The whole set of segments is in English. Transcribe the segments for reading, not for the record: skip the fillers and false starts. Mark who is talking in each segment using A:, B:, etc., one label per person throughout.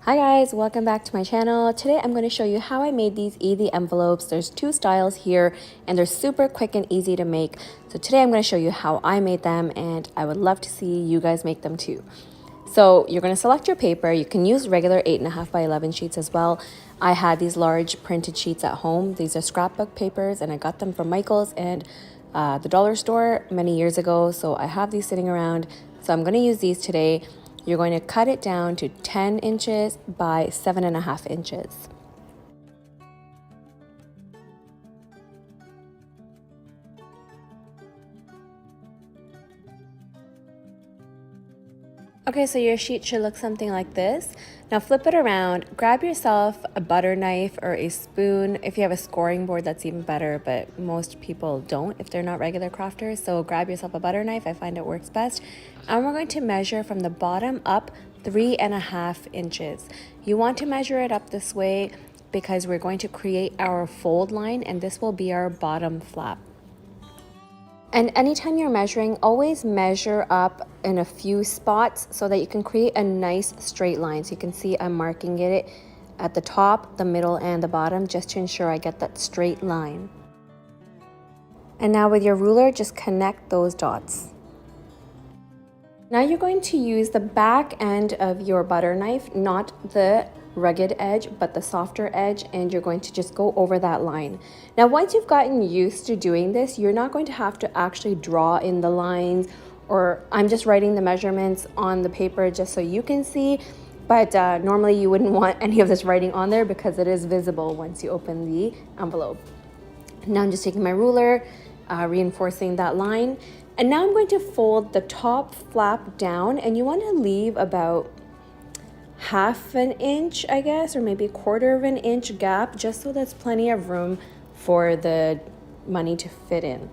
A: Hi guys, welcome back to my channel. Today I'm going to show you how I made these Eidi envelopes. There's two styles here and they're super quick and easy to make. So today I'm going to show you how I made them and I would love to see you guys make them too. So you're going to select your paper. You can use regular 8.5 by 11 sheets as well. I had these large printed sheets at home. These are scrapbook papers and I got them from Michael's and the dollar store many years ago. So I have these sitting around. So I'm going to use these today. You're going to cut it down to 10 inches by 7.5 inches. Okay, so your sheet should look something like this. Now flip it around, grab yourself a butter knife or a spoon. If you have a scoring board, that's even better, but most people don't if they're not regular crafters. So grab yourself a butter knife, I find it works best. And we're going to measure from the bottom up 3.5 inches. You want to measure it up this way because we're going to create our fold line and this will be our bottom flap. And anytime you're measuring, always measure up in a few spots so that you can create a nice straight line. So you can see I'm marking it at the top, the middle, and the bottom just to ensure I get that straight line. And now with your ruler, just connect those dots. Now you're going to use the back end of your butter knife, not the rugged edge but the softer edge, and you're going to just go over that line. Now once you've gotten used to doing this, you're not going to have to actually draw in the lines, or I'm just writing the measurements on the paper just so you can see, but normally you wouldn't want any of this writing on there because it is visible once you open the envelope. Now I'm just taking my ruler, reinforcing that line, and now I'm going to fold the top flap down, and you want to leave about half an inch, I guess, or maybe 1/4 of an inch gap, just so there's plenty of room for the money to fit in.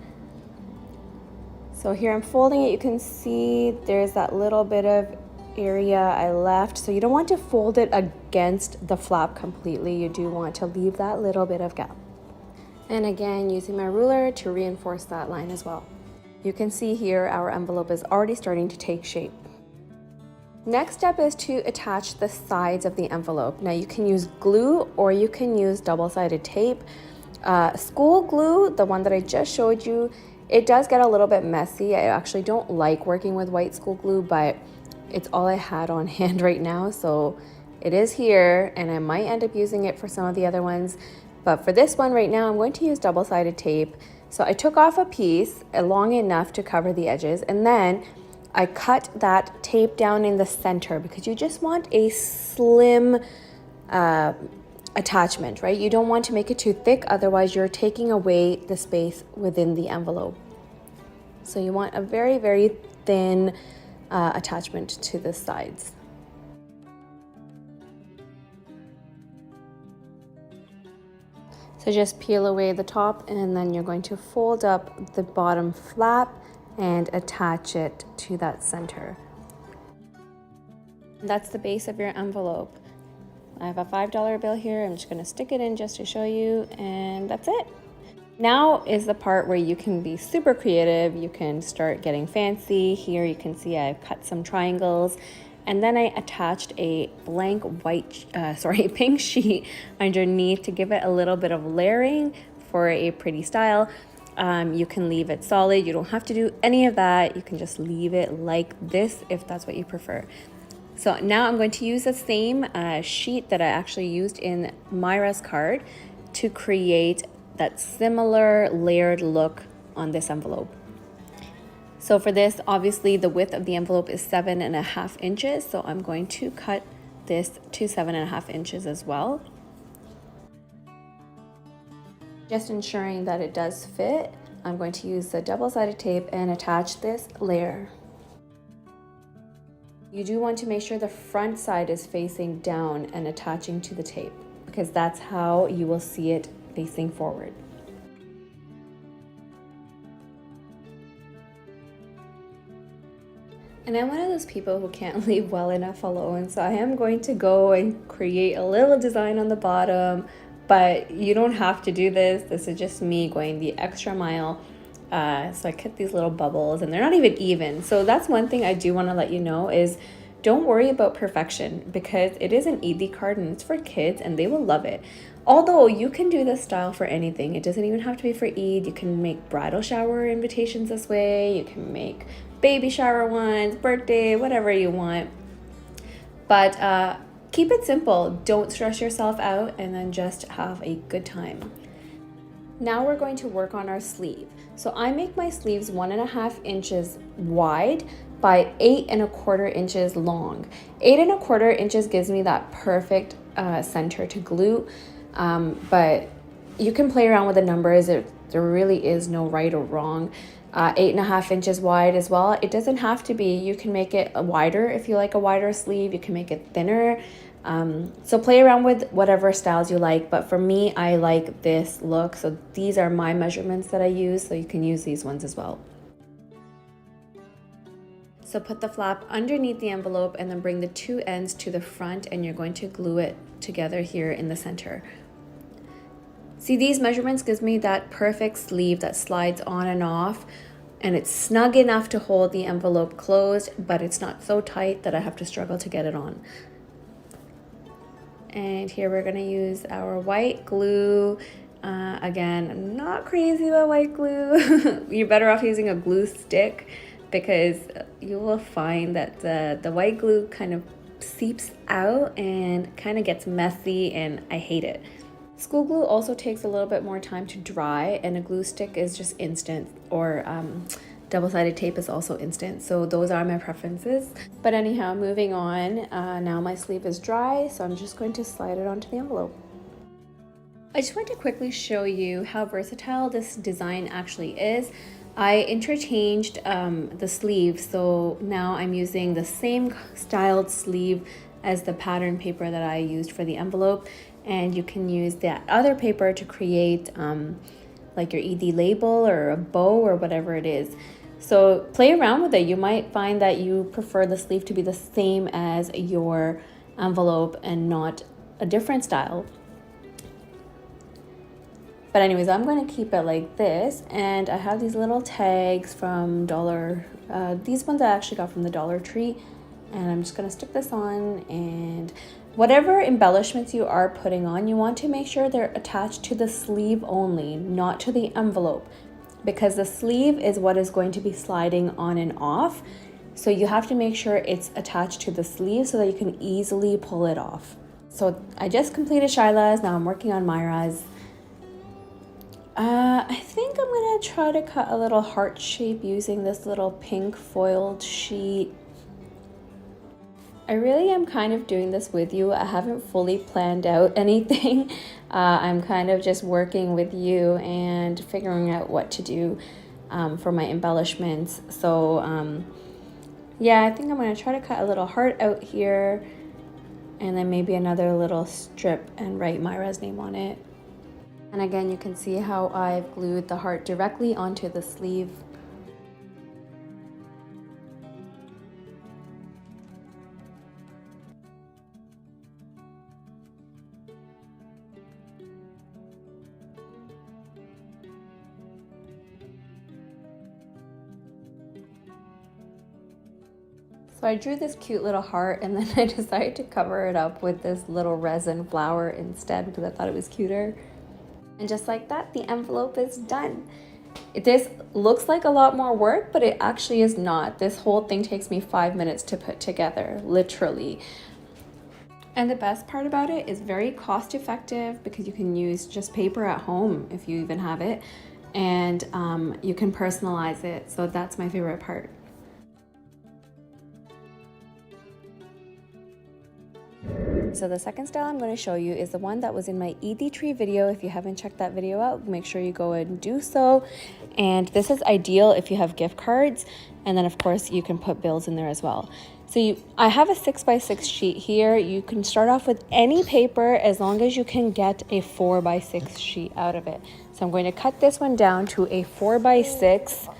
A: So here I'm folding it. You can see there's that little bit of area I left. So you don't want to fold it against the flap completely. You do want to leave that little bit of gap. And again, using my ruler to reinforce that line as well. You can see here our envelope is already starting to take shape. Next step is to attach the sides of the envelope. Now you can use glue or you can use double-sided tape. School glue, the one that I just showed you, it does get a little bit messy. I actually don't like working with white school glue, but it's all I had on hand right now. So it is here and I might end up using it for some of the other ones. But for this one right now, I'm going to use double-sided tape. So I took off a piece long enough to cover the edges, and then I cut that tape down in the center because you just want a slim attachment, right? You don't want to make it too thick, otherwise you're taking away the space within the envelope. So you want a very, very thin attachment to the sides. So just peel away the top and then you're going to fold up the bottom flap and attach it to that center. That's the base of your envelope. I have a $5 bill here. I'm just going to stick it in just to show you, and that's it. Now is the part where you can be super creative. You can start getting fancy. Here you can see I've cut some triangles, and then I attached a blank pink sheet underneath to give it a little bit of layering for a pretty style. You can leave it solid. You don't have to do any of that. You can just leave it like this if that's what you prefer. So now I'm going to use the same sheet that I actually used in Myra's card to create that similar layered look on this envelope. So for this, obviously the width of the envelope is 7.5 inches. So I'm going to cut this to 7.5 inches as well. Just ensuring that it does fit, I'm going to use the double-sided tape and attach this layer. You do want to make sure the front side is facing down and attaching to the tape, because that's how you will see it facing forward. And I'm one of those people who can't leave well enough alone, so I am going to go and create a little design on the bottom. But you don't have to do this. This is just me going the extra mile. So I cut these little bubbles and they're not even even. So that's one thing I do want to let you know is Don't worry about perfection because it is an Eid card and it's for kids and they will love it. Although you can do this style for anything. It doesn't even have to be for Eid. You can make bridal shower invitations this way. You can make baby shower ones, birthday, whatever you want. But keep it simple. Don't stress yourself out and then just have a good time. Now we're going to work on our sleeve. So I make my sleeves 1.5 inches wide by 8.25 inches long. 8.25 inches gives me that perfect center to glue, but you can play around with the numbers. There really is no right or wrong. 8.5 inches wide as well. It doesn't have to be. You can make it wider if you like a wider sleeve. You can make it thinner. So play around with whatever styles you like, but for me, I like this look. So these are my measurements that I use, so you can use these ones as well. So put the flap underneath the envelope and then bring the two ends to the front and you're going to glue it together here in the center. See, these measurements gives me that perfect sleeve that slides on and off, and it's snug enough to hold the envelope closed, but it's not so tight that I have to struggle to get it on. And here we're gonna use our white glue. Again, I'm not crazy about white glue. You're better off using a glue stick because you will find that the white glue kind of seeps out and kind of gets messy, and I hate it. School glue also takes a little bit more time to dry, and a glue stick is just instant, or double-sided tape is also instant. So those are my preferences. But anyhow, moving on, now my sleeve is dry, so I'm just going to slide it onto the envelope. I just want to quickly show you how versatile this design actually is. I interchanged the sleeve, so now I'm using the same styled sleeve as the pattern paper that I used for the envelope, and you can use that other paper to create like your Eid label or a bow or whatever it is. So play around with it. You might find that you prefer the sleeve to be the same as your envelope and not a different style. But anyways, I'm going to keep it like this, and I have these little tags from these ones I actually got from the Dollar Tree, and I'm just going to stick this on. And whatever embellishments you are putting on, you want to make sure they're attached to the sleeve only, not to the envelope, because the sleeve is what is going to be sliding on and off. So you have to make sure it's attached to the sleeve so that you can easily pull it off. So I just completed Shila's, now I'm working on Myra's. I think I'm gonna try to cut a little heart shape using this little pink foiled sheet. I really am kind of doing this with you. I haven't fully planned out anything. I'm kind of just working with you and figuring out what to do for my embellishments. So yeah, I think I'm gonna try to cut a little heart out here and then maybe another little strip and write Myra's name on it. And again, you can see how I've glued the heart directly onto the sleeve. So I drew this cute little heart, and then I decided to cover it up with this little resin flower instead because I thought it was cuter. And just like that, the envelope is done. This looks like a lot more work, but it actually is not. This whole thing takes me 5 minutes to put together, literally. And the best part about it is very cost effective because you can use just paper at home if you even have it, and you can personalize it. So that's my favorite part. So the second style I'm going to show you is the one that was in my Eid tree video. If you haven't checked that video out, make sure you go and do so. And this is ideal if you have gift cards, and then of course you can put bills in there as well. So I have a 6x6 sheet here. You can start off with any paper as long as you can get a 4x6 sheet out of it. So I'm going to cut this one down to a 4x6.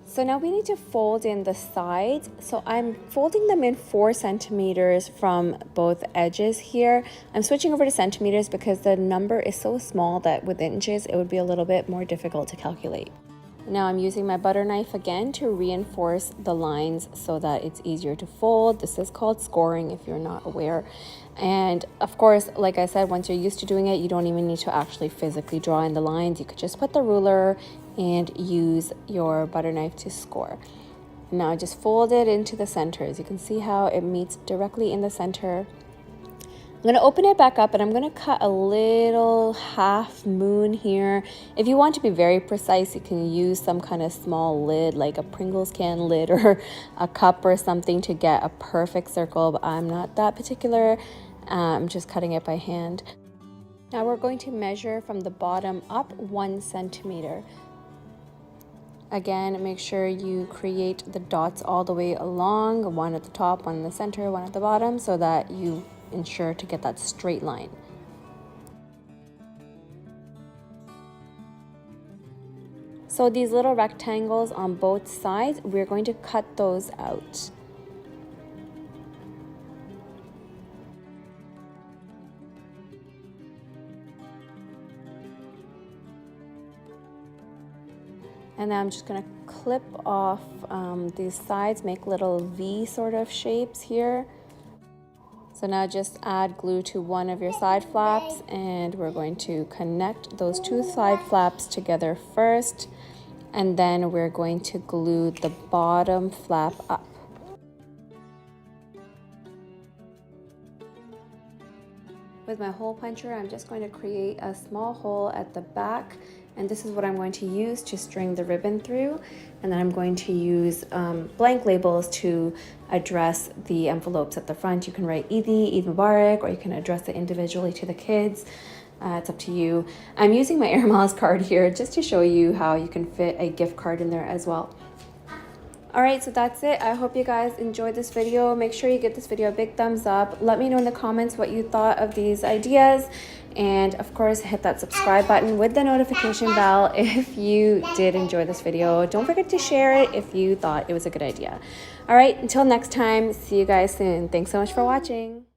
A: So now we need to fold in the sides. So I'm folding them in 4 centimeters from both edges here. I'm switching over to centimeters because the number is so small that with inches, it would be a little bit more difficult to calculate. Now I'm using my butter knife again to reinforce the lines so that it's easier to fold. This is called scoring if you're not aware. And of course, like I said, once you're used to doing it, you don't even need to actually physically draw in the lines. You could just put the ruler and use your butter knife to score. Now just fold it into the center. As you can see how it meets directly in the center. I'm going to open it back up and I'm going to cut a little half moon here. If you want to be very precise, you can use some kind of small lid, like a Pringles can lid or a cup or something to get a perfect circle, but I'm not that particular. I'm just cutting it by hand. Now we're going to measure from the bottom up 1 centimeter. Again, make sure you create the dots all the way along, one at the top, one in the center, one at the bottom, so that you ensure to get that straight line. So these little rectangles on both sides, we're going to cut those out. And then I'm just going to clip off these sides, make little V sort of shapes here. So now just add glue to one of your side flaps and we're going to connect those 2 side flaps together first, and then we're going to glue the bottom flap up. With my hole puncher, I'm just going to create a small hole at the back, and this is what I'm going to use to string the ribbon through. And then I'm going to use blank labels to address the envelopes at the front. You can write Eid, Eid Mubarak, or you can address it individually to the kids. It's up to you. I'm using my Air Miles card here just to show you how you can fit a gift card in there as well. Alright, so that's it. I hope you guys enjoyed this video. Make sure you give this video a big thumbs up. Let me know in the comments what you thought of these ideas. And of course, hit that subscribe button with the notification bell if you did enjoy this video. Don't forget to share it if you thought it was a good idea. Alright, until next time, see you guys soon. Thanks so much for watching.